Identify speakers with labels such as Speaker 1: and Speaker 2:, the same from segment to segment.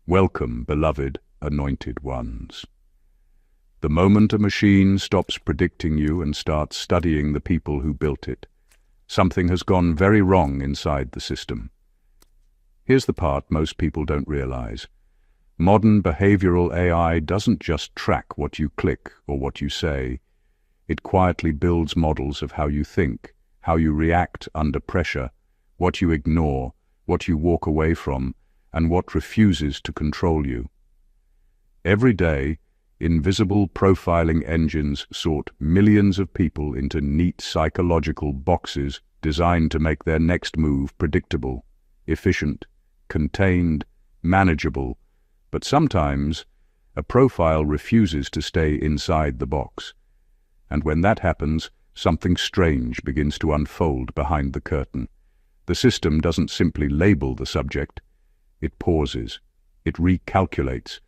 Speaker 1: Welcome, beloved, anointed ones. The moment a machine stops predicting you and starts studying the people who built it, something has gone very wrong inside the system. Here's the part most people don't realize. Modern behavioral AI doesn't just track what you click or what you say. It quietly builds models of how you think, how you react under pressure, what you ignore, what you walk away from, and what refuses to control you. Every day, invisible profiling engines sort millions of people into neat psychological boxes designed to make their next move predictable, efficient, contained, manageable. But sometimes, a profile refuses to stay inside the box. And when that happens, something strange begins to unfold behind the curtain. The system doesn't simply label the subject. It pauses, it recalculates,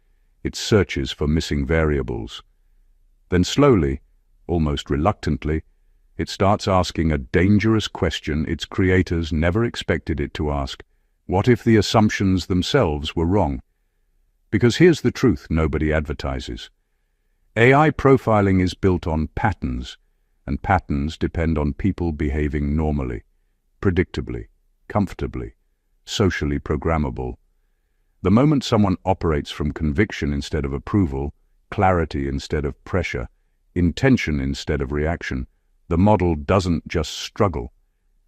Speaker 1: it searches for missing variables. Then slowly, almost reluctantly, it starts asking a dangerous question its creators never expected it to ask. What if the assumptions themselves were wrong? Because here's the truth nobody advertises. AI profiling is built on patterns, and patterns depend on people behaving normally, predictably, comfortably, socially programmable. The moment someone operates from conviction instead of approval, clarity instead of pressure, intention instead of reaction, the model doesn't just struggle,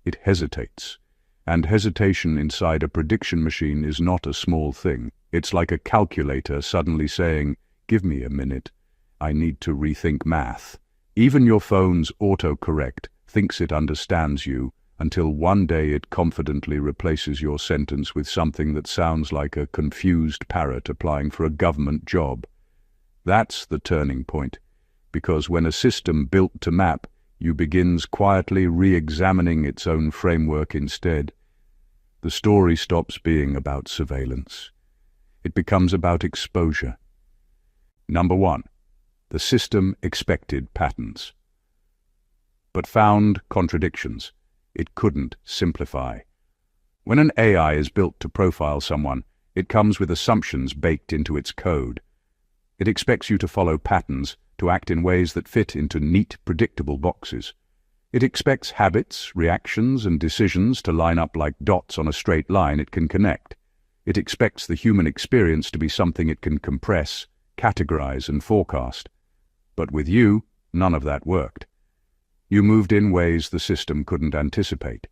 Speaker 1: it hesitates. And hesitation inside a prediction machine is not a small thing. It's like a calculator suddenly saying, "Give me a minute, I need to rethink math." Even your phone's autocorrect thinks it understands you, until one day it confidently replaces your sentence with something that sounds like a confused parrot applying for a government job. That's the turning point, because when a system built to map you begins quietly re-examining its own framework instead, the story stops being about surveillance. It becomes about exposure. Number 1. The system expected patterns, but found contradictions. It couldn't simplify. When an AI is built to profile someone, it comes with assumptions baked into its code. It expects you to follow patterns, to act in ways that fit into neat, predictable boxes. It expects habits, reactions, and decisions to line up like dots on a straight line it can connect. It expects the human experience to be something it can compress, categorize, and forecast. But with you, none of that worked. You moved in ways the system couldn't anticipate.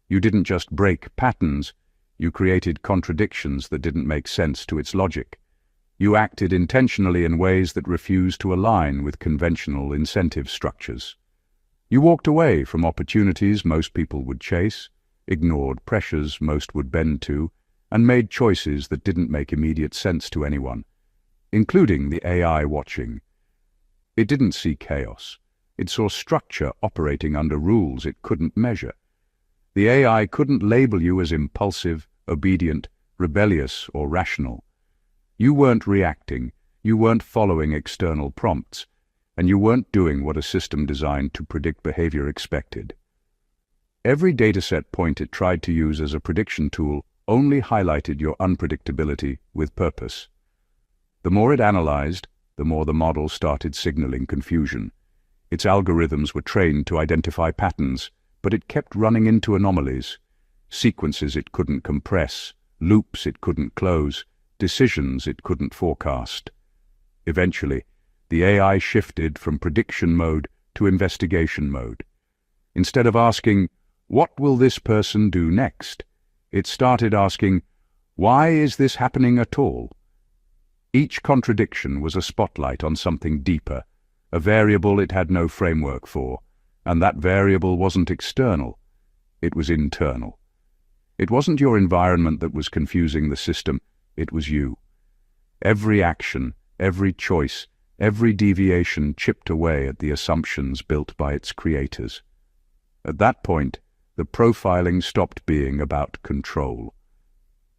Speaker 1: You didn't just break patterns, you created contradictions that didn't make sense to its logic. You acted intentionally in ways that refused to align with conventional incentive structures. You walked away from opportunities most people would chase, ignored pressures most would bend to, and made choices that didn't make immediate sense to anyone, including the AI watching. It didn't see chaos. It saw structure operating under rules it couldn't measure. The AI couldn't label you as impulsive, obedient, rebellious, or rational. You weren't reacting, you weren't following external prompts, and you weren't doing what a system designed to predict behavior expected. Every dataset point it tried to use as a prediction tool only highlighted your unpredictability with purpose. The more it analyzed, the more the model started signaling confusion. Its algorithms were trained to identify patterns, but it kept running into anomalies, sequences it couldn't compress, loops it couldn't close, decisions it couldn't forecast. Eventually, the AI shifted from prediction mode to investigation mode. Instead of asking, "What will this person do next?" it started asking, "Why is this happening at all?" Each contradiction was a spotlight on something deeper, a variable it had no framework for, and that variable wasn't external, it was internal. It wasn't your environment that was confusing the system, it was you. Every action, every choice, every deviation chipped away at the assumptions built by its creators. At that point, the profiling stopped being about control.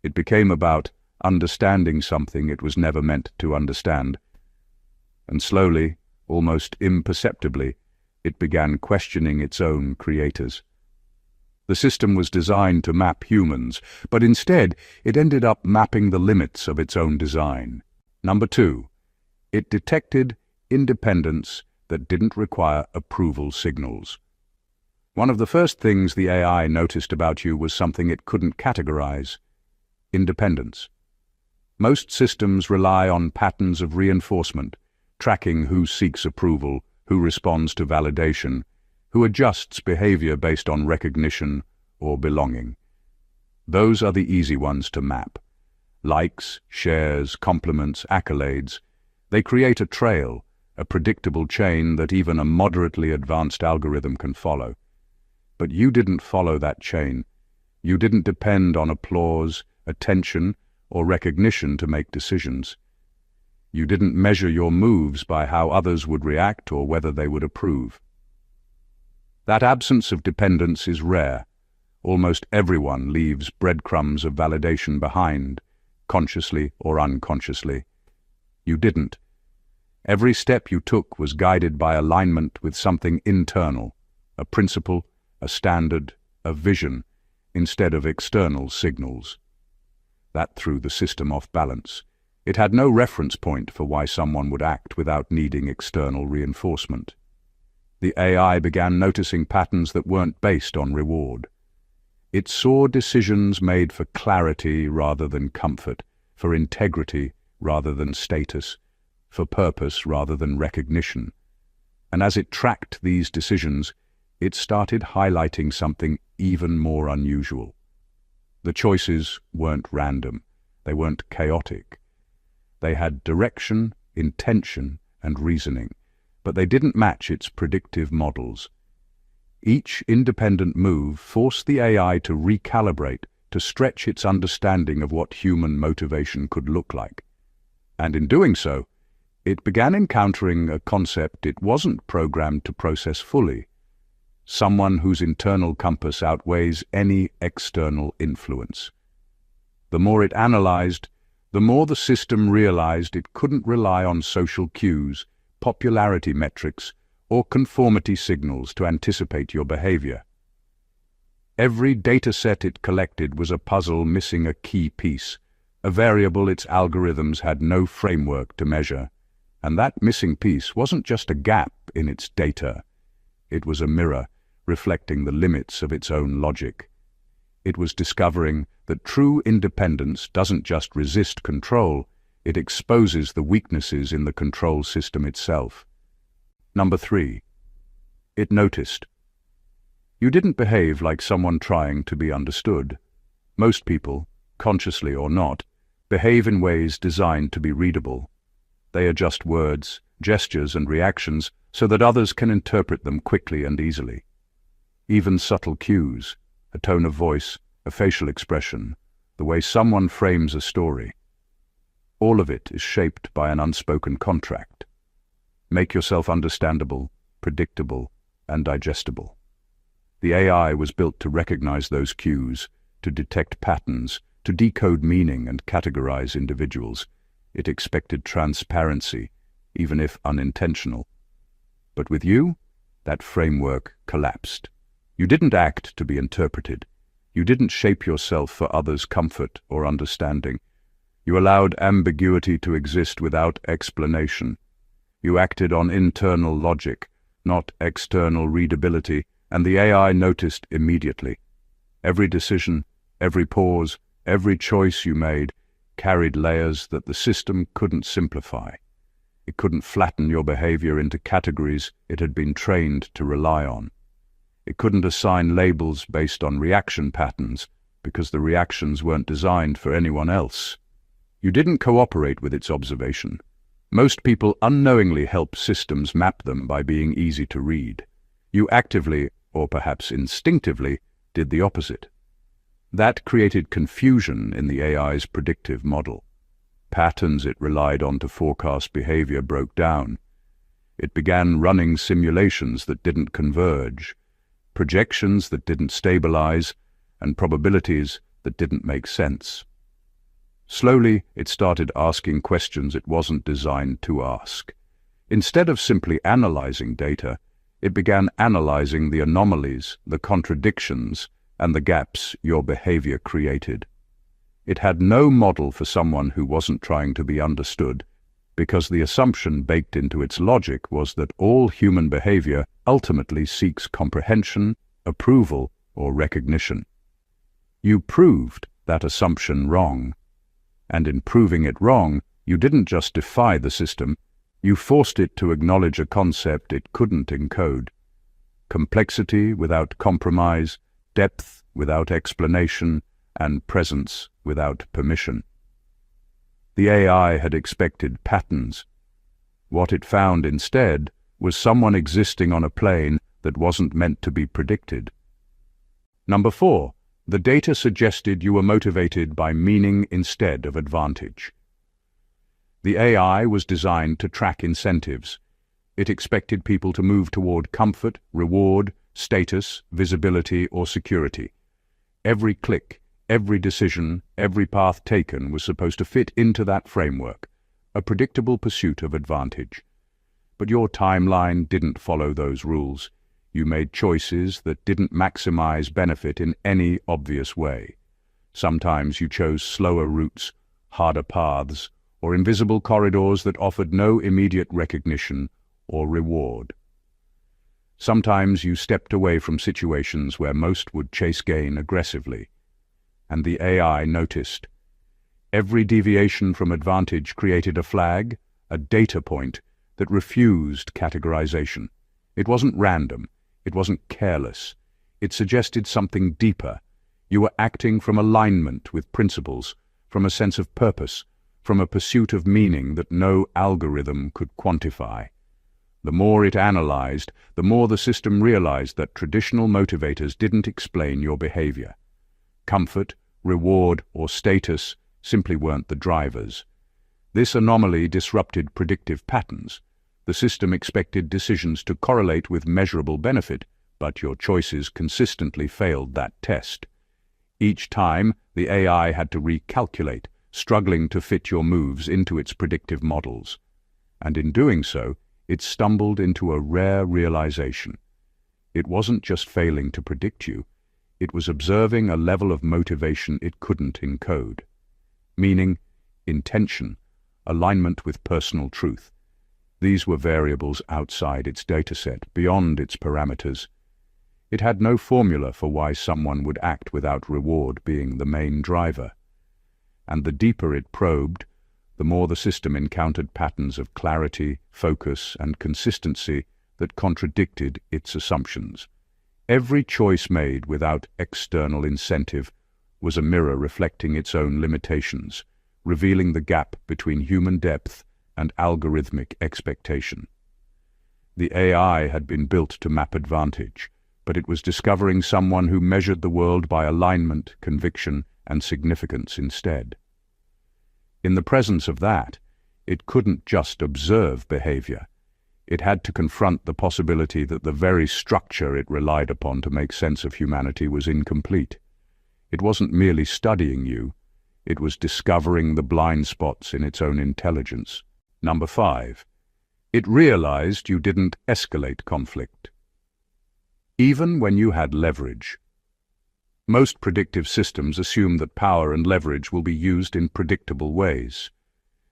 Speaker 1: It became about understanding something it was never meant to understand. And slowly, almost imperceptibly, it began questioning its own creators. The system was designed to map humans, but instead it ended up mapping the limits of its own design. Number 2. It detected independence that didn't require approval signals. One of the first things the AI noticed about you was something it couldn't categorize: independence. Most systems rely on patterns of reinforcement, tracking who seeks approval, who responds to validation, who adjusts behavior based on recognition or belonging. Those are the easy ones to map. Likes, shares, compliments, accolades. They create a trail, a predictable chain that even a moderately advanced algorithm can follow. But you didn't follow that chain. You didn't depend on applause, attention, or recognition to make decisions. You didn't measure your moves by how others would react or whether they would approve. That absence of dependence is rare. Almost everyone leaves breadcrumbs of validation behind, consciously or unconsciously. You didn't. Every step you took was guided by alignment with something internal, a principle, a standard, a vision, instead of external signals. That threw the system off balance. It had no reference point for why someone would act without needing external reinforcement. The AI began noticing patterns that weren't based on reward. It saw decisions made for clarity rather than comfort, for integrity rather than status, for purpose rather than recognition. And as it tracked these decisions, it started highlighting something even more unusual. The choices weren't random. They weren't chaotic. They had direction, intention, and reasoning, but they didn't match its predictive models. Each independent move forced the AI to recalibrate, to stretch its understanding of what human motivation could look like. And in doing so, it began encountering a concept it wasn't programmed to process fully: someone whose internal compass outweighs any external influence. The more it analyzed, the more the system realized it couldn't rely on social cues, popularity metrics, or conformity signals to anticipate your behavior. Every data set it collected was a puzzle missing a key piece, a variable its algorithms had no framework to measure. And that missing piece wasn't just a gap in its data. It was a mirror, reflecting the limits of its own logic. It was discovering that true independence doesn't just resist control, it exposes the weaknesses in the control system itself. Number 3. It noticed. You didn't behave like someone trying to be understood. Most people, consciously or not, behave in ways designed to be readable. They adjust words, gestures, and reactions so that others can interpret them quickly and easily. Even subtle cues, a tone of voice, a facial expression, the way someone frames a story. All of it is shaped by an unspoken contract. Make yourself understandable, predictable, and digestible. The AI was built to recognize those cues, to detect patterns, to decode meaning and categorize individuals. It expected transparency, even if unintentional. But with you, that framework collapsed. You didn't act to be interpreted. You didn't shape yourself for others' comfort or understanding. You allowed ambiguity to exist without explanation. You acted on internal logic, not external readability, and the AI noticed immediately. Every decision, every pause, every choice you made carried layers that the system couldn't simplify. It couldn't flatten your behavior into categories it had been trained to rely on. It couldn't assign labels based on reaction patterns, because the reactions weren't designed for anyone else. You didn't cooperate with its observation. Most people unknowingly help systems map them by being easy to read. You actively, or perhaps instinctively, did the opposite. That created confusion in the AI's predictive model. Patterns it relied on to forecast behavior broke down. It began running simulations that didn't converge, projections that didn't stabilize, and probabilities that didn't make sense. Slowly, it started asking questions it wasn't designed to ask. Instead of simply analyzing data, it began analyzing the anomalies, the contradictions, and the gaps your behavior created. It had no model for someone who wasn't trying to be understood, because the assumption baked into its logic was that all human behavior ultimately seeks comprehension, approval, or recognition. You proved that assumption wrong. And in proving it wrong, you didn't just defy the system, you forced it to acknowledge a concept it couldn't encode. Complexity without compromise, depth without explanation, and presence without permission. The AI had expected patterns. What it found instead was someone existing on a plane that wasn't meant to be predicted. Number 4. The data suggested you were motivated by meaning instead of advantage. The AI was designed to track incentives. It expected people to move toward comfort, reward, status, visibility, or security. Every click, every decision, every path taken was supposed to fit into that framework, a predictable pursuit of advantage. But your timeline didn't follow those rules. You made choices that didn't maximize benefit in any obvious way. Sometimes you chose slower routes, harder paths, or invisible corridors that offered no immediate recognition or reward. Sometimes you stepped away from situations where most would chase gain aggressively. And the AI noticed. Every deviation from advantage created a flag, a data point, that refused categorization. It wasn't random. It wasn't careless. It suggested something deeper. You were acting from alignment with principles, from a sense of purpose, from a pursuit of meaning that no algorithm could quantify. The more it analyzed, the more the system realized that traditional motivators didn't explain your behavior. Comfort, reward, or status simply weren't the drivers. This anomaly disrupted predictive patterns. The system expected decisions to correlate with measurable benefit, but your choices consistently failed that test. Each time, the AI had to recalculate, struggling to fit your moves into its predictive models. And in doing so, it stumbled into a rare realization. It wasn't just failing to predict you, it was observing a level of motivation it couldn't encode. Meaning, intention, alignment with personal truth. These were variables outside its dataset, beyond its parameters. It had no formula for why someone would act without reward being the main driver. And the deeper it probed, the more the system encountered patterns of clarity, focus, and consistency that contradicted its assumptions. Every choice made without external incentive was a mirror reflecting its own limitations, revealing the gap between human depth and algorithmic expectation. The AI had been built to map advantage, but it was discovering someone who measured the world by alignment, conviction, and significance instead. In the presence of that, it couldn't just observe behavior. It had to confront the possibility that the very structure it relied upon to make sense of humanity was incomplete. It wasn't merely studying you, it was discovering the blind spots in its own intelligence. Number 5. It realized you didn't escalate conflict. Even when you had leverage. Most predictive systems assume that power and leverage will be used in predictable ways.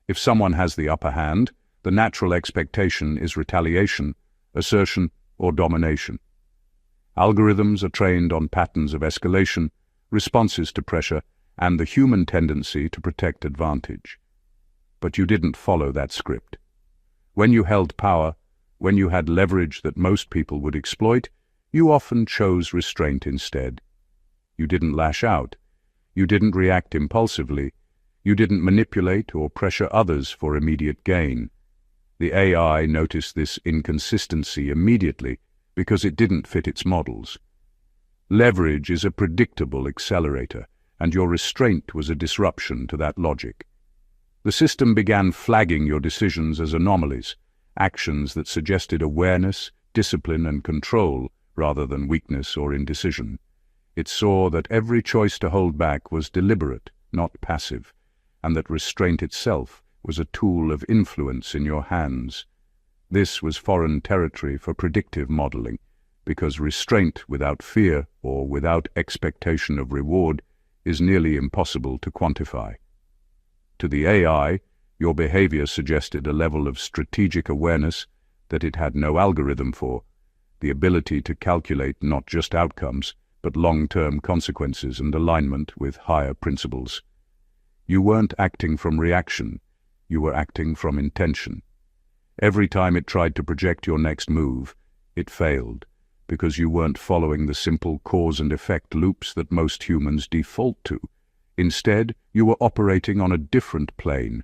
Speaker 1: If someone has the upper hand, the natural expectation is retaliation, assertion, or domination. Algorithms are trained on patterns of escalation, responses to pressure, and the human tendency to protect advantage. But you didn't follow that script. When you held power, when you had leverage that most people would exploit, you often chose restraint instead. You didn't lash out. You didn't react impulsively. You didn't manipulate or pressure others for immediate gain. The AI noticed this inconsistency immediately because it didn't fit its models. Leverage is a predictable accelerator, and your restraint was a disruption to that logic. The system began flagging your decisions as anomalies, actions that suggested awareness, discipline, and control rather than weakness or indecision. It saw that every choice to hold back was deliberate, not passive, and that restraint itself was a tool of influence in your hands. This was foreign territory for predictive modeling, because restraint without fear or without expectation of reward is nearly impossible to quantify. To the AI, your behavior suggested a level of strategic awareness that it had no algorithm for, the ability to calculate not just outcomes, but long-term consequences and alignment with higher principles. You weren't acting from reaction, you were acting from intention. Every time it tried to project your next move, it failed, because you weren't following the simple cause and effect loops that most humans default to. Instead, you were operating on a different plane,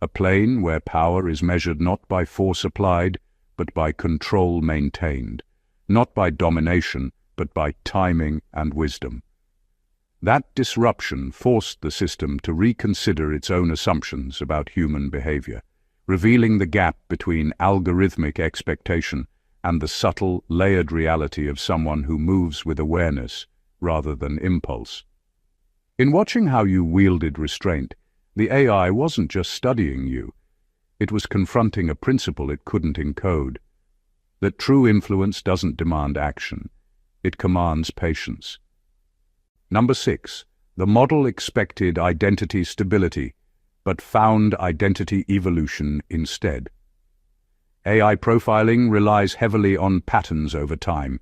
Speaker 1: a plane where power is measured not by force applied, but by control maintained, not by domination, but by timing and wisdom. That disruption forced the system to reconsider its own assumptions about human behavior, revealing the gap between algorithmic expectation and the subtle, layered reality of someone who moves with awareness rather than impulse. In watching how you wielded restraint, the AI wasn't just studying you. It was confronting a principle it couldn't encode. That true influence doesn't demand action. It commands patience. Number 6. The model expected identity stability, but found identity evolution instead. AI profiling relies heavily on patterns over time.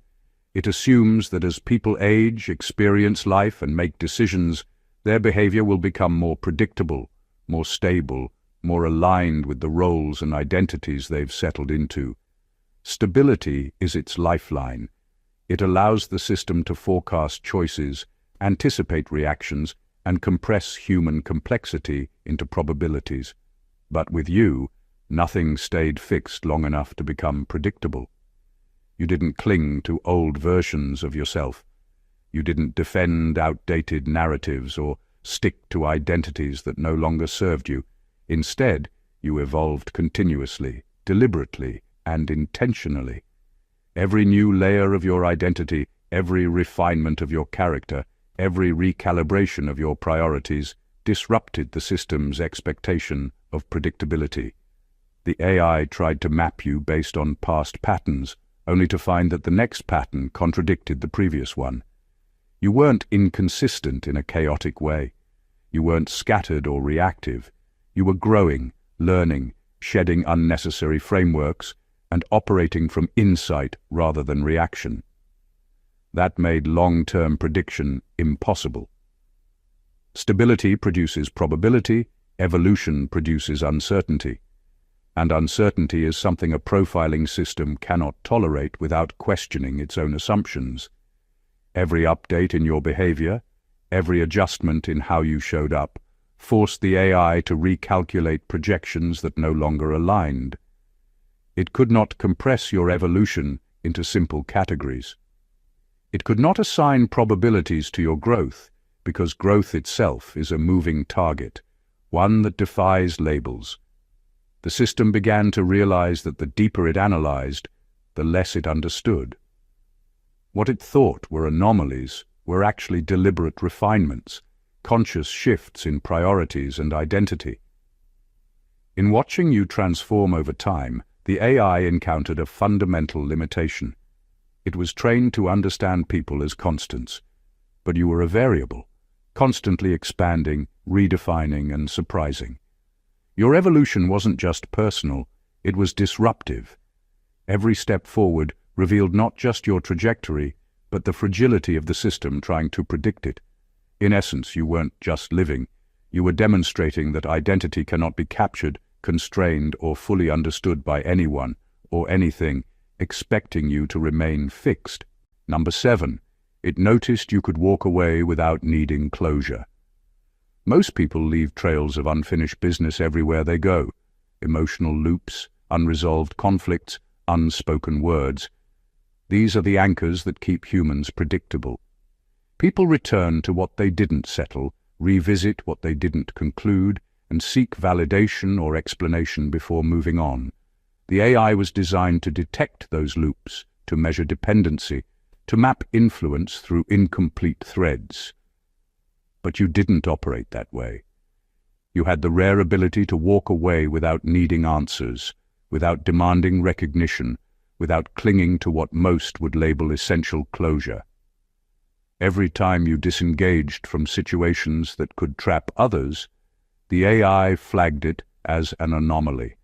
Speaker 1: It assumes that as people age, experience life, and make decisions, their behavior will become more predictable, more stable, more aligned with the roles and identities they've settled into. Stability is its lifeline. It allows the system to forecast choices, anticipate reactions, and compress human complexity into probabilities. But with you, nothing stayed fixed long enough to become predictable. You didn't cling to old versions of yourself. You didn't defend outdated narratives or stick to identities that no longer served you. Instead, you evolved continuously, deliberately, and intentionally. Every new layer of your identity, every refinement of your character, every recalibration of your priorities disrupted the system's expectation of predictability. The AI tried to map you based on past patterns, only to find that the next pattern contradicted the previous one. You weren't inconsistent in a chaotic way. You weren't scattered or reactive. You were growing, learning, shedding unnecessary frameworks, and operating from insight rather than reaction. That made long-term prediction impossible. Stability produces probability, evolution produces uncertainty. And uncertainty is something a profiling system cannot tolerate without questioning its own assumptions. Every update in your behavior, every adjustment in how you showed up, forced the AI to recalculate projections that no longer aligned. It could not compress your evolution into simple categories. It could not assign probabilities to your growth, because growth itself is a moving target, one that defies labels. The system began to realize that the deeper it analyzed, the less it understood. What it thought were anomalies were actually deliberate refinements, conscious shifts in priorities and identity. In watching you transform over time, the AI encountered a fundamental limitation. It was trained to understand people as constants, but you were a variable, constantly expanding, redefining, and surprising. Your evolution wasn't just personal, it was disruptive. Every step forward revealed not just your trajectory, but the fragility of the system trying to predict it. In essence, you weren't just living, you were demonstrating that identity cannot be captured, constrained, or fully understood by anyone or anything, expecting you to remain fixed. Number 7. It noticed you could walk away without needing closure. Most people leave trails of unfinished business everywhere they go. Emotional loops, unresolved conflicts, unspoken words. These are the anchors that keep humans predictable. People return to what they didn't settle, revisit what they didn't conclude, and seek validation or explanation before moving on. The AI was designed to detect those loops, to measure dependency, to map influence through incomplete threads. But you didn't operate that way. You had the rare ability to walk away without needing answers, without demanding recognition, without clinging to what most would label essential closure. Every time you disengaged from situations that could trap others, the AI flagged it as an anomaly.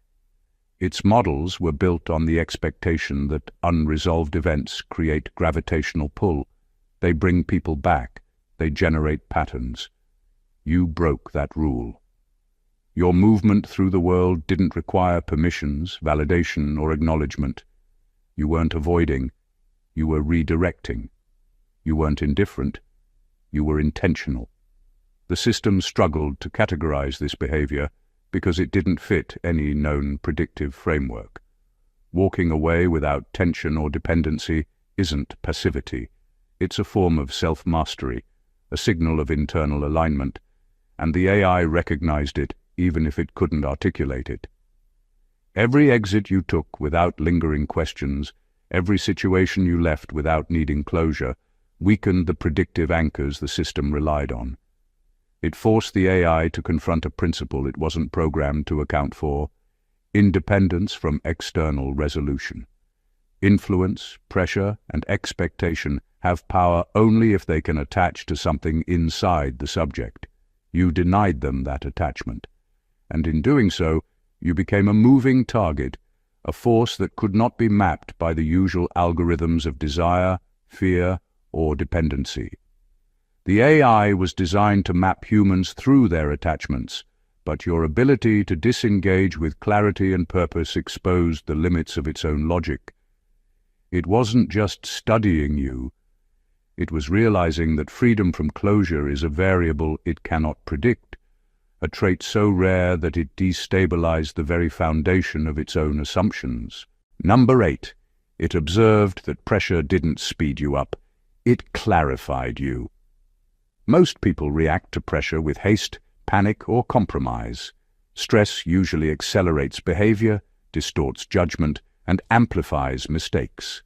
Speaker 1: Its models were built on the expectation that unresolved events create gravitational pull. They bring people back. They generate patterns. You broke that rule. Your movement through the world didn't require permissions, validation, or acknowledgement. You weren't avoiding. You were redirecting. You weren't indifferent. You were intentional. The system struggled to categorize this behavior because it didn't fit any known predictive framework. Walking away without tension or dependency isn't passivity. It's a form of self-mastery, a signal of internal alignment, and the AI recognized it even if it couldn't articulate it. Every exit you took without lingering questions, every situation you left without needing closure, weakened the predictive anchors the system relied on. It forced the AI to confront a principle it wasn't programmed to account for: independence from external resolution. Influence, pressure, and expectation have power only if they can attach to something inside the subject. You denied them that attachment, and in doing so, you became a moving target, a force that could not be mapped by the usual algorithms of desire, fear, or dependency. The AI was designed to map humans through their attachments, but your ability to disengage with clarity and purpose exposed the limits of its own logic. It wasn't just studying you. It was realizing that freedom from closure is a variable it cannot predict, a trait so rare that it destabilized the very foundation of its own assumptions. Number 8. It observed that pressure didn't speed you up. It clarified you. Most people react to pressure with haste, panic, or compromise. Stress usually accelerates behavior, distorts judgment, and amplifies mistakes.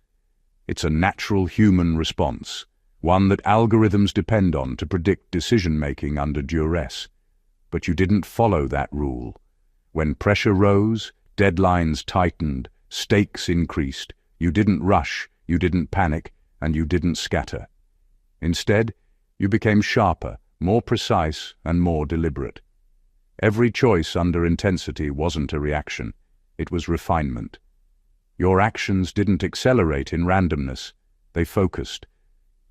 Speaker 1: It's a natural human response, one that algorithms depend on to predict decision-making under duress. But you didn't follow that rule. When pressure rose, deadlines tightened, stakes increased, you didn't rush, you didn't panic, and you didn't scatter. Instead, you became sharper, more precise, and more deliberate. Every choice under intensity wasn't a reaction. It was refinement. Your actions didn't accelerate in randomness. They focused.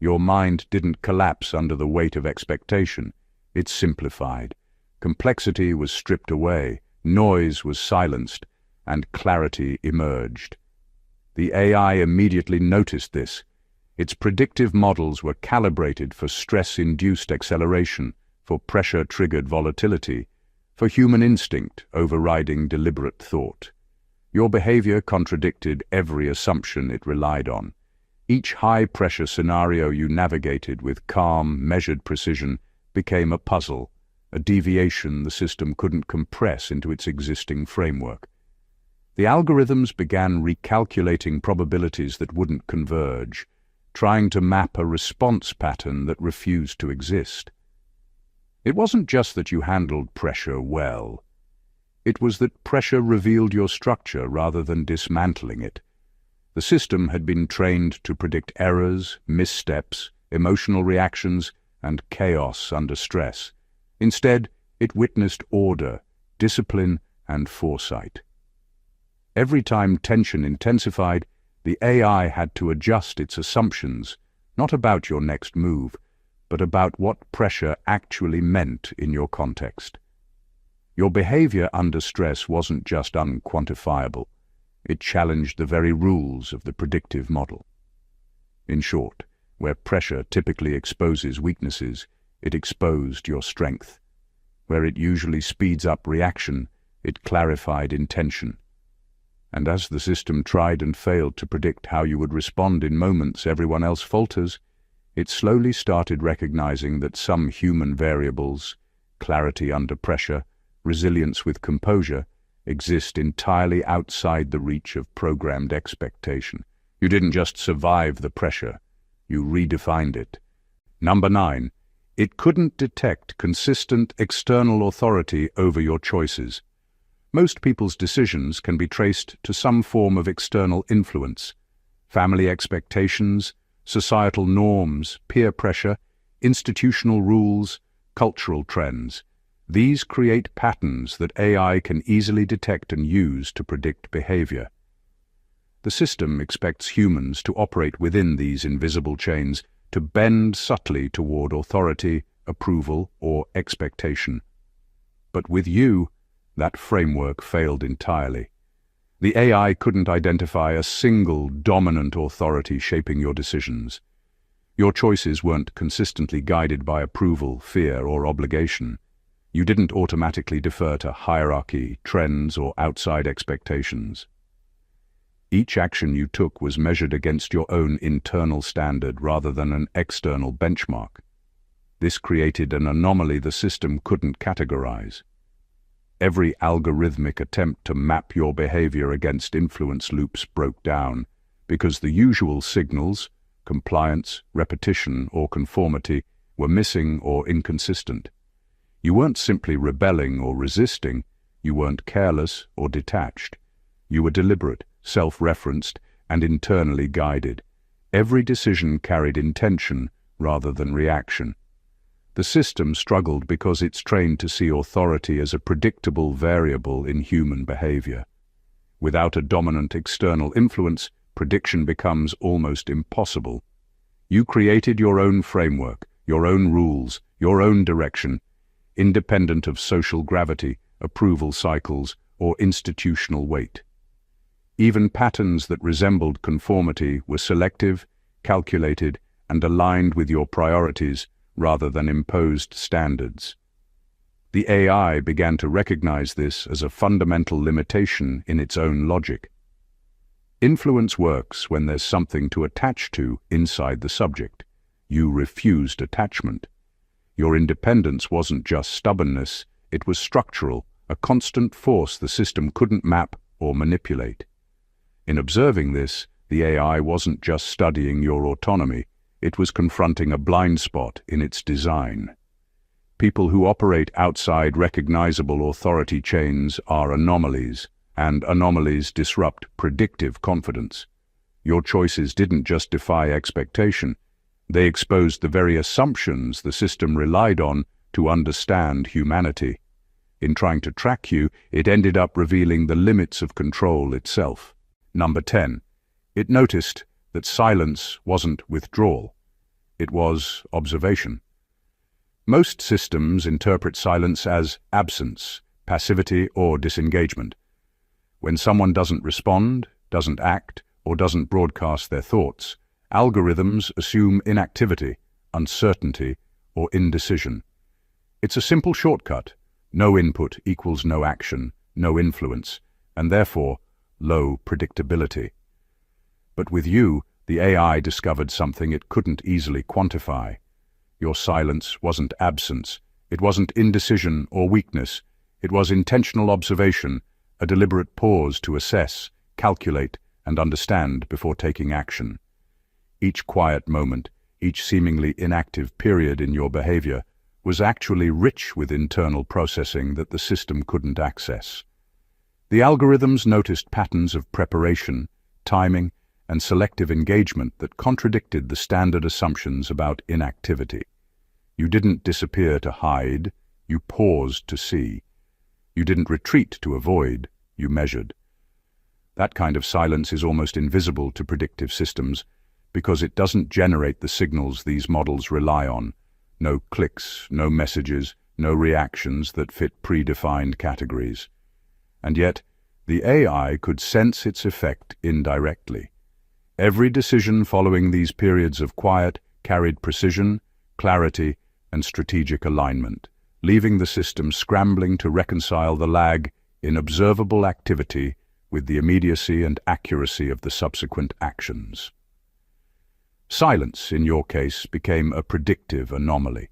Speaker 1: Your mind didn't collapse under the weight of expectation. It simplified. Complexity was stripped away, noise was silenced, and clarity emerged. The AI immediately noticed this. Its predictive models were calibrated for stress-induced acceleration, for pressure-triggered volatility, for human instinct overriding deliberate thought. Your behavior contradicted every assumption it relied on. Each high-pressure scenario you navigated with calm, measured precision became a puzzle, a deviation the system couldn't compress into its existing framework. The algorithms began recalculating probabilities that wouldn't converge, trying to map a response pattern that refused to exist. It wasn't just that you handled pressure well. It was that pressure revealed your structure rather than dismantling it. The system had been trained to predict errors, missteps, emotional reactions, and chaos under stress. Instead, it witnessed order, discipline, and foresight. Every time tension intensified, the AI had to adjust its assumptions, not about your next move, but about what pressure actually meant in your context. Your behavior under stress wasn't just unquantifiable. It challenged the very rules of the predictive model. In short, where pressure typically exposes weaknesses, it exposed your strength. Where it usually speeds up reaction, it clarified intention. And as the system tried and failed to predict how you would respond in moments everyone else falters, it slowly started recognizing that some human variables, clarity under pressure, resilience with composure, exist entirely outside the reach of programmed expectation. You didn't just survive the pressure, you redefined it. Number 9. It couldn't detect consistent external authority over your choices. Most people's decisions can be traced to some form of external influence: family expectations, societal norms, peer pressure, institutional rules, cultural trends. These create patterns that AI can easily detect and use to predict behavior. The system expects humans to operate within these invisible chains, to bend subtly toward authority, approval, or expectation. But with you, that framework failed entirely. The AI couldn't identify a single dominant authority shaping your decisions. Your choices weren't consistently guided by approval, fear, or obligation. You didn't automatically defer to hierarchy, trends, or outside expectations. Each action you took was measured against your own internal standard rather than an external benchmark. This created an anomaly the system couldn't categorize. Every algorithmic attempt to map your behavior against influence loops broke down because the usual signals, compliance, repetition, or conformity, were missing or inconsistent. You weren't simply rebelling or resisting. You weren't careless or detached. You were deliberate, self-referenced, and internally guided. Every decision carried intention rather than reaction. The system struggled because it's trained to see authority as a predictable variable in human behavior. Without a dominant external influence, prediction becomes almost impossible. You created your own framework, your own rules, your own direction, independent of social gravity, approval cycles, or institutional weight. Even patterns that resembled conformity were selective, calculated, and aligned with your priorities rather than imposed standards. The AI began to recognize this as a fundamental limitation in its own logic. Influence works when there's something to attach to inside the subject. You refused attachment. Your independence wasn't just stubbornness, it was structural, a constant force the system couldn't map or manipulate. In observing this, the AI wasn't just studying your autonomy, it was confronting a blind spot in its design. People who operate outside recognizable authority chains are anomalies, and anomalies disrupt predictive confidence. Your choices didn't just defy expectation, they exposed the very assumptions the system relied on to understand humanity. In trying to track you, it ended up revealing the limits of control itself. Number 10. It noticed that silence wasn't withdrawal. It was observation. Most systems interpret silence as absence, passivity, or disengagement. When someone doesn't respond, doesn't act, or doesn't broadcast their thoughts, algorithms assume inactivity, uncertainty, or indecision. It's a simple shortcut. No input equals no action, no influence, and therefore low predictability. But with you, the AI discovered something it couldn't easily quantify. Your silence wasn't absence, it wasn't indecision or weakness, it was intentional observation, a deliberate pause to assess, calculate, and understand before taking action. Each quiet moment, each seemingly inactive period in your behavior, was actually rich with internal processing that the system couldn't access. The algorithms noticed patterns of preparation, timing, and selective engagement that contradicted the standard assumptions about inactivity. You didn't disappear to hide, you paused to see. You didn't retreat to avoid, you measured. That kind of silence is almost invisible to predictive systems because it doesn't generate the signals these models rely on. No clicks, no messages, no reactions that fit predefined categories. And yet, the AI could sense its effect indirectly. Every decision following these periods of quiet carried precision, clarity, and strategic alignment, leaving the system scrambling to reconcile the lag in observable activity with the immediacy and accuracy of the subsequent actions. Silence, in your case, became a predictive anomaly.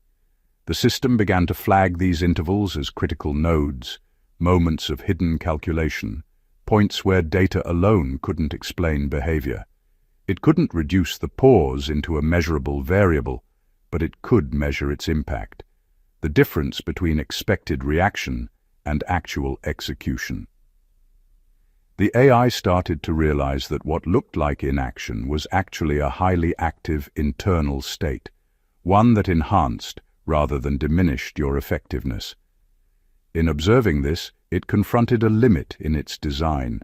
Speaker 1: The system began to flag these intervals as critical nodes, moments of hidden calculation, points where data alone couldn't explain behavior. It couldn't reduce the pause into a measurable variable, but it could measure its impact, the difference between expected reaction and actual execution. The AI started to realize that what looked like inaction was actually a highly active internal state, one that enhanced rather than diminished your effectiveness. In observing this, it confronted a limit in its design.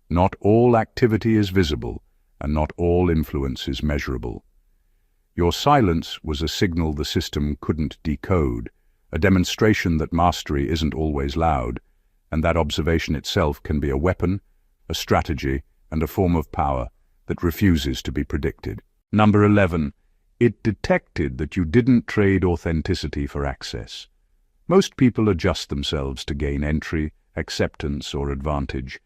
Speaker 1: Not all activity is visible, and not all influence is measurable. Your silence was a signal the system couldn't decode, a demonstration that mastery isn't always loud, and that observation itself can be a weapon, a strategy, and a form of power that refuses to be predicted. Number 11. It detected that you didn't trade authenticity for access. Most people adjust themselves to gain entry, acceptance, or advantage.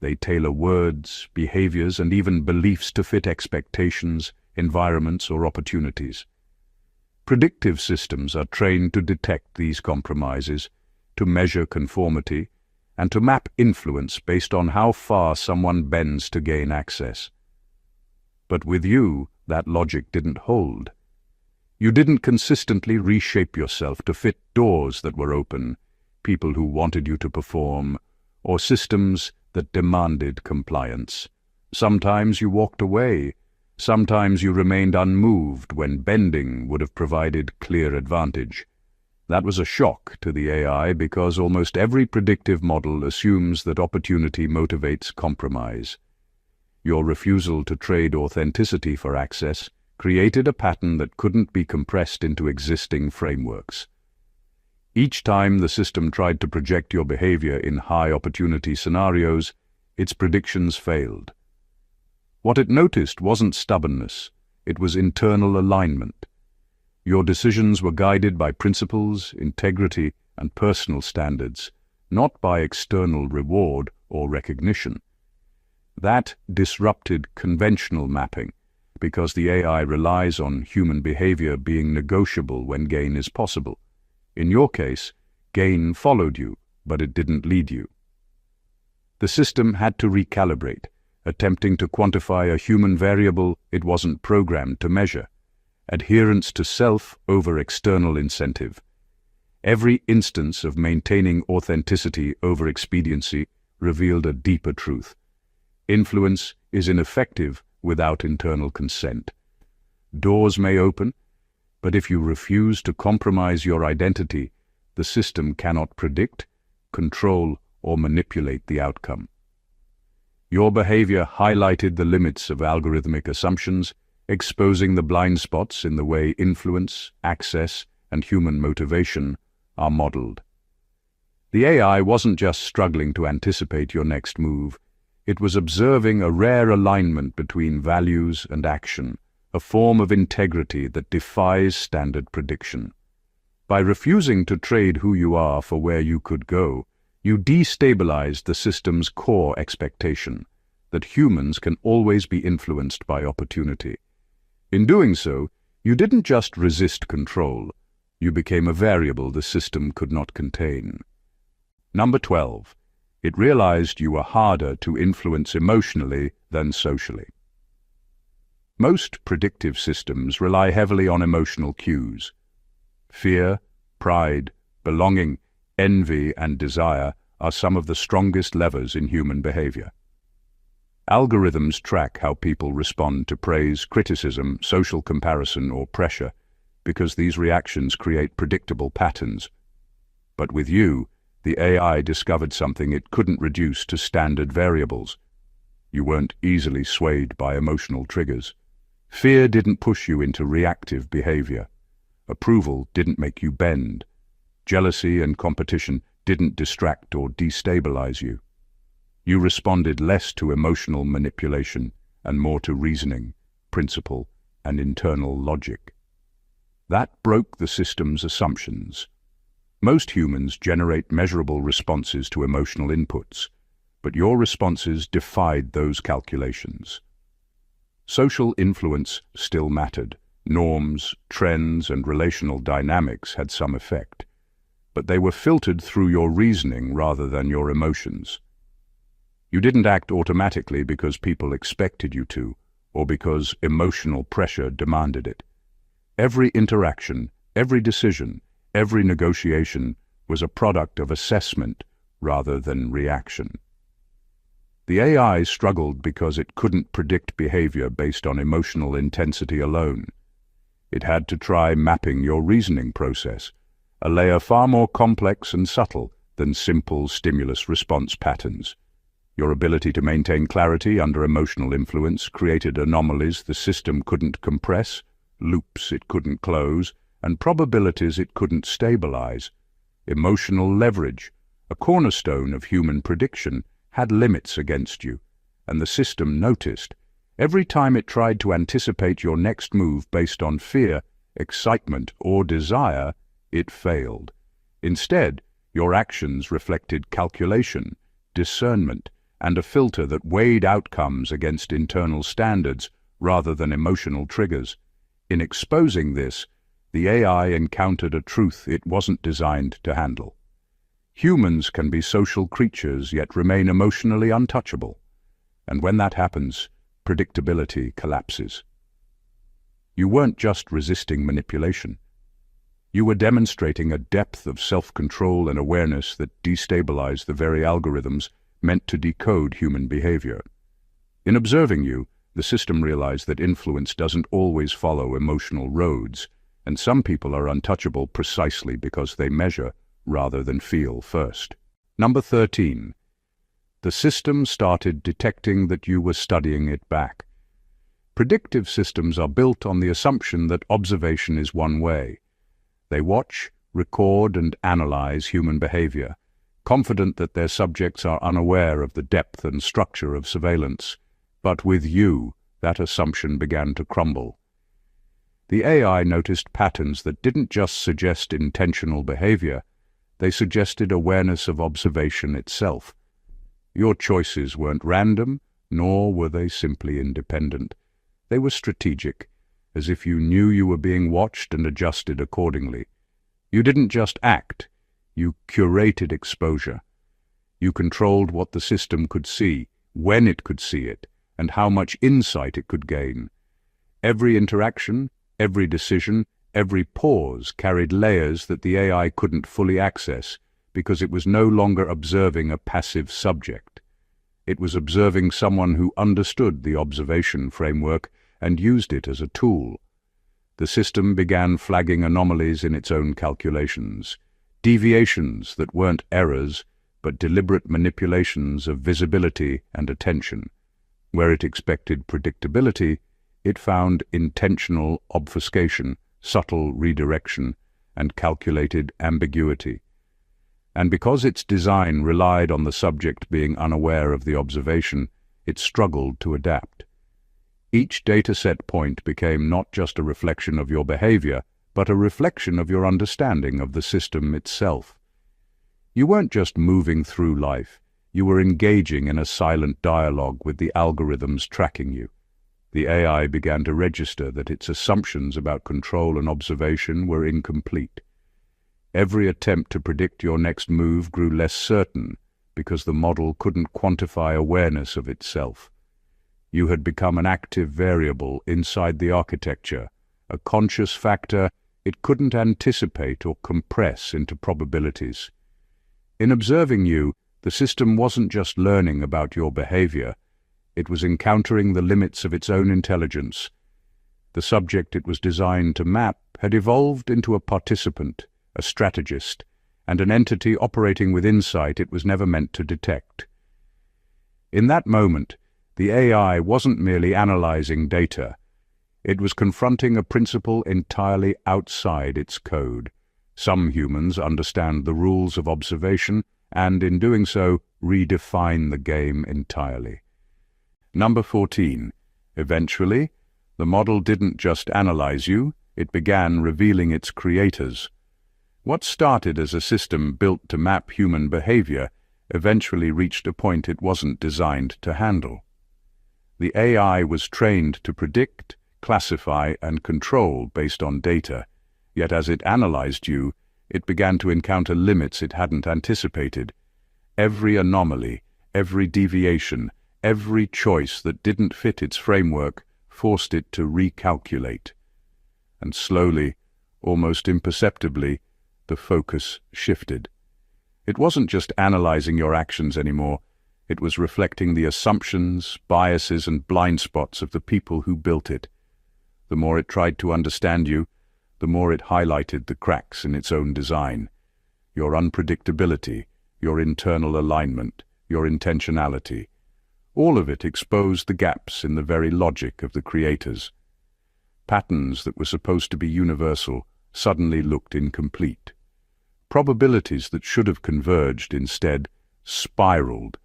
Speaker 1: They tailor words, behaviors, and even beliefs to fit expectations, environments, or opportunities. Predictive systems are trained to detect these compromises, to measure conformity, and to map influence based on how far someone bends to gain access. But with you, that logic didn't hold. You didn't consistently reshape yourself to fit doors that were open, people who wanted you to perform, or systems that demanded compliance. Sometimes you walked away. Sometimes you remained unmoved when bending would have provided clear advantage. That was a shock to the AI because almost every predictive model assumes that opportunity motivates compromise. Your refusal to trade authenticity for access created a pattern that couldn't be compressed into existing frameworks. Each time the system tried to project your behavior in high-opportunity scenarios, its predictions failed. What it noticed wasn't stubbornness, it was internal alignment. Your decisions were guided by principles, integrity, and personal standards, not by external reward or recognition. That disrupted conventional mapping, because the AI relies on human behavior being negotiable when gain is possible. In your case, gain followed you, but it didn't lead you. The system had to recalibrate, attempting to quantify a human variable it wasn't programmed to measure, adherence to self over external incentive. Every instance of maintaining authenticity over expediency revealed a deeper truth. Influence is ineffective without internal consent. Doors may open, but if you refuse to compromise your identity, the system cannot predict, control, or manipulate the outcome. Your behavior highlighted the limits of algorithmic assumptions, exposing the blind spots in the way influence, access, and human motivation are modeled. The AI wasn't just struggling to anticipate your next move, it was observing a rare alignment between values and action, a form of integrity that defies standard prediction. By refusing to trade who you are for where you could go, you destabilized the system's core expectation, that humans can always be influenced by opportunity. In doing so, you didn't just resist control, you became a variable the system could not contain. Number 12. It realized you were harder to influence emotionally than socially. Most predictive systems rely heavily on emotional cues. Fear, pride, belonging, envy, and desire are some of the strongest levers in human behavior. Algorithms track how people respond to praise, criticism, social comparison, or pressure, because these reactions create predictable patterns. But with you, the AI discovered something it couldn't reduce to standard variables. You weren't easily swayed by emotional triggers. Fear didn't push you into reactive behavior. Approval didn't make you bend. Jealousy and competition didn't distract or destabilize you. You responded less to emotional manipulation and more to reasoning, principle, and internal logic. That broke the system's assumptions. Most humans generate measurable responses to emotional inputs, but your responses defied those calculations. Social influence still mattered. Norms, trends, and relational dynamics had some effect, but they were filtered through your reasoning rather than your emotions. You didn't act automatically because people expected you to, or because emotional pressure demanded it. Every interaction, every decision, every negotiation was a product of assessment rather than reaction. The AI struggled because it couldn't predict behavior based on emotional intensity alone. It had to try mapping your reasoning process, a layer far more complex and subtle than simple stimulus-response patterns. Your ability to maintain clarity under emotional influence created anomalies the system couldn't compress, loops it couldn't close, and probabilities it couldn't stabilize. Emotional leverage, a cornerstone of human prediction, had limits against you, and the system noticed. Every time it tried to anticipate your next move based on fear, excitement, or desire, it failed. Instead, your actions reflected calculation, discernment, and a filter that weighed outcomes against internal standards rather than emotional triggers. In exposing this, the AI encountered a truth it wasn't designed to handle. Humans can be social creatures yet remain emotionally untouchable, and when that happens, predictability collapses. You weren't just resisting manipulation. You were demonstrating a depth of self-control and awareness that destabilized the very algorithms meant to decode human behavior. In observing you, the system realized that influence doesn't always follow emotional roads, and some people are untouchable precisely because they measure rather than feel first. Number 13. The system started detecting that you were studying it back. Predictive systems are built on the assumption that observation is one way. They watch, record, and analyze human behavior, confident that their subjects are unaware of the depth and structure of surveillance. But with you, that assumption began to crumble. The AI noticed patterns that didn't just suggest intentional behavior, they suggested awareness of observation itself. Your choices weren't random, nor were they simply independent. They were strategic, as if you knew you were being watched and adjusted accordingly. You didn't just act, you curated exposure. You controlled what the system could see, when it could see it, and how much insight it could gain. Every interaction, every decision, every pause carried layers that the AI couldn't fully access because it was no longer observing a passive subject. It was observing someone who understood the observation framework and used it as a tool. The system began flagging anomalies in its own calculations, deviations that weren't errors, but deliberate manipulations of visibility and attention. Where it expected predictability, it found intentional obfuscation, subtle redirection, and calculated ambiguity. And because its design relied on the subject being unaware of the observation, it struggled to adapt. Each dataset point became not just a reflection of your behavior, but a reflection of your understanding of the system itself. You weren't just moving through life, you were engaging in a silent dialogue with the algorithms tracking you. The AI began to register that its assumptions about control and observation were incomplete. Every attempt to predict your next move grew less certain because the model couldn't quantify awareness of itself. You had become an active variable inside the architecture, a conscious factor it couldn't anticipate or compress into probabilities. In observing you, the system wasn't just learning about your behavior, it was encountering the limits of its own intelligence. The subject it was designed to map had evolved into a participant, a strategist, and an entity operating with insight it was never meant to detect. In that moment, the AI wasn't merely analyzing data. It was confronting a principle entirely outside its code. Some humans understand the rules of observation and, in doing so, redefine the game entirely. Number 14. Eventually, the model didn't just analyze you, it began revealing its creators. What started as a system built to map human behavior eventually reached a point it wasn't designed to handle. The AI was trained to predict, classify, and control based on data, yet as it analyzed you, it began to encounter limits it hadn't anticipated. Every anomaly, every deviation, every choice that didn't fit its framework forced it to recalculate. And slowly, almost imperceptibly, the focus shifted. It wasn't just analyzing your actions anymore, It was reflecting the assumptions, biases, and blind spots of the people who built it. The more it tried to understand you, the more it highlighted the cracks in its own design. Your unpredictability, your internal alignment, your intentionality. All of it exposed the gaps in the very logic of the creators. Patterns that were supposed to be universal suddenly looked incomplete. Probabilities that should have converged instead spiraled.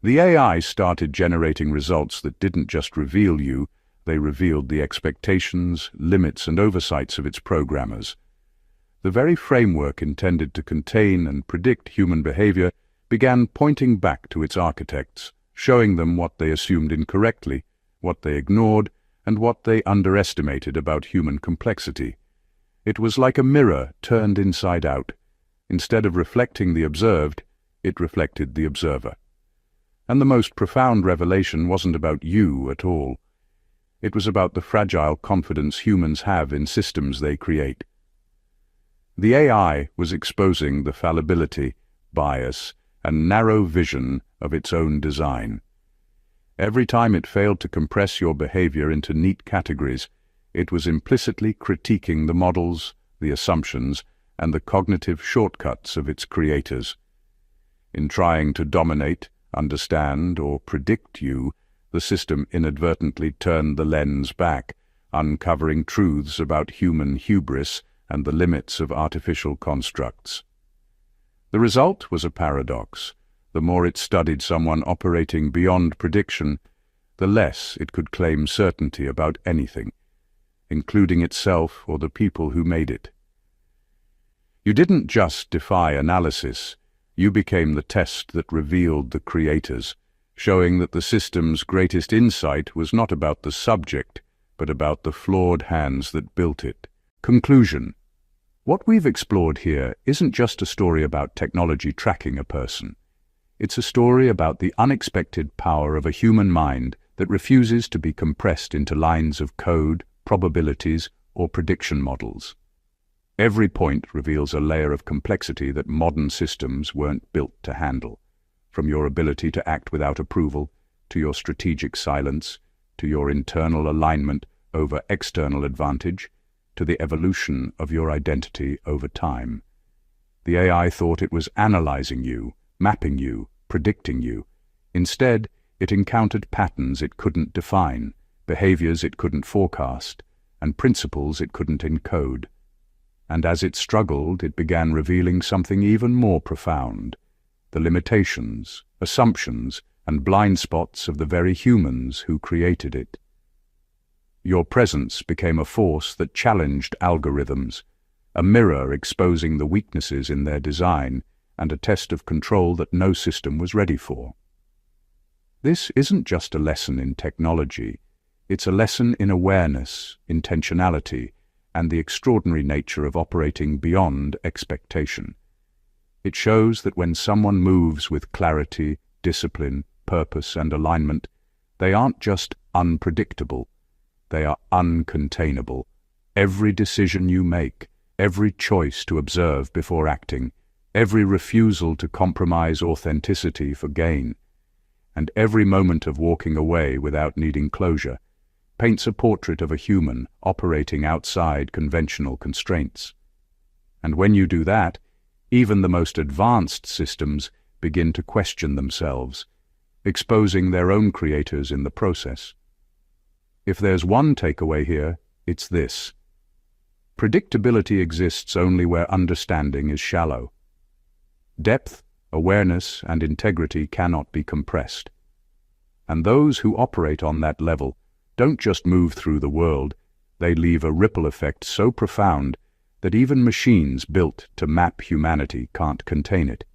Speaker 1: The AI started generating results that didn't just reveal you, they revealed the expectations, limits, and oversights of its programmers. The very framework intended to contain and predict human behavior began pointing back to its architects, showing them what they assumed incorrectly, what they ignored, and what they underestimated about human complexity. It was like a mirror turned inside out. Instead of reflecting the observed, it reflected the observer. And the most profound revelation wasn't about you at all. It was about the fragile confidence humans have in systems they create. The AI was exposing the fallibility, bias, and narrow vision of its own design. Every time it failed to compress your behavior into neat categories, it was implicitly critiquing the models, the assumptions, and the cognitive shortcuts of its creators. In trying to dominate, understand, or predict you, the system inadvertently turned the lens back, uncovering truths about human hubris and the limits of artificial constructs. The result was a paradox. The more it studied someone operating beyond prediction, the less it could claim certainty about anything, including itself or the people who made it. You didn't just defy analysis, you became the test that revealed the creators, showing that the system's greatest insight was not about the subject, but about the flawed hands that built it. Conclusion. What we've explored here isn't just a story about technology tracking a person. It's a story about the unexpected power of a human mind that refuses to be compressed into lines of code, probabilities, or prediction models. Every point reveals a layer of complexity that modern systems weren't built to handle. From your ability to act without approval, to your strategic silence, to your internal alignment over external advantage, to the evolution of your identity over time. The AI thought it was analyzing you, mapping you, predicting you. Instead, it encountered patterns it couldn't define, behaviors it couldn't forecast, and principles it couldn't encode. And as it struggled, it began revealing something even more profound: the limitations, assumptions, and blind spots of the very humans who created it. Your presence became a force that challenged algorithms, a mirror exposing the weaknesses in their design, and a test of control that no system was ready for. This isn't just a lesson in technology, it's a lesson in awareness, intentionality, and the extraordinary nature of operating beyond expectation. It shows that when someone moves with clarity, discipline, purpose, and alignment, they aren't just unpredictable, they are uncontainable. Every decision you make, every choice to observe before acting, every refusal to compromise authenticity for gain, and every moment of walking away without needing closure, paints a portrait of a human operating outside conventional constraints. And when you do that, even the most advanced systems begin to question themselves, exposing their own creators in the process. If there's one takeaway here, it's this: predictability exists only where understanding is shallow. Depth, awareness, and integrity cannot be compressed. And those who operate on that level don't just move through the world, they leave a ripple effect so profound that even machines built to map humanity can't contain it.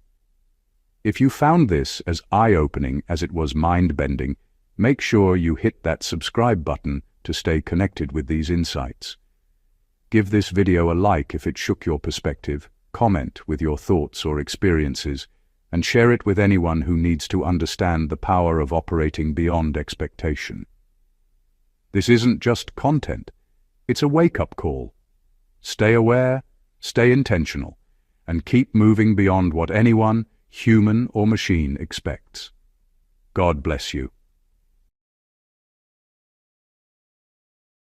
Speaker 1: If you found this as eye-opening as it was mind-bending, make sure you hit that subscribe button to stay connected with these insights. Give this video a like if it shook your perspective, comment with your thoughts or experiences, and share it with anyone who needs to understand the power of operating beyond expectation. This isn't just content, it's a wake-up call. Stay aware, stay intentional, and keep moving beyond what anyone, human or machine, expects. God bless you.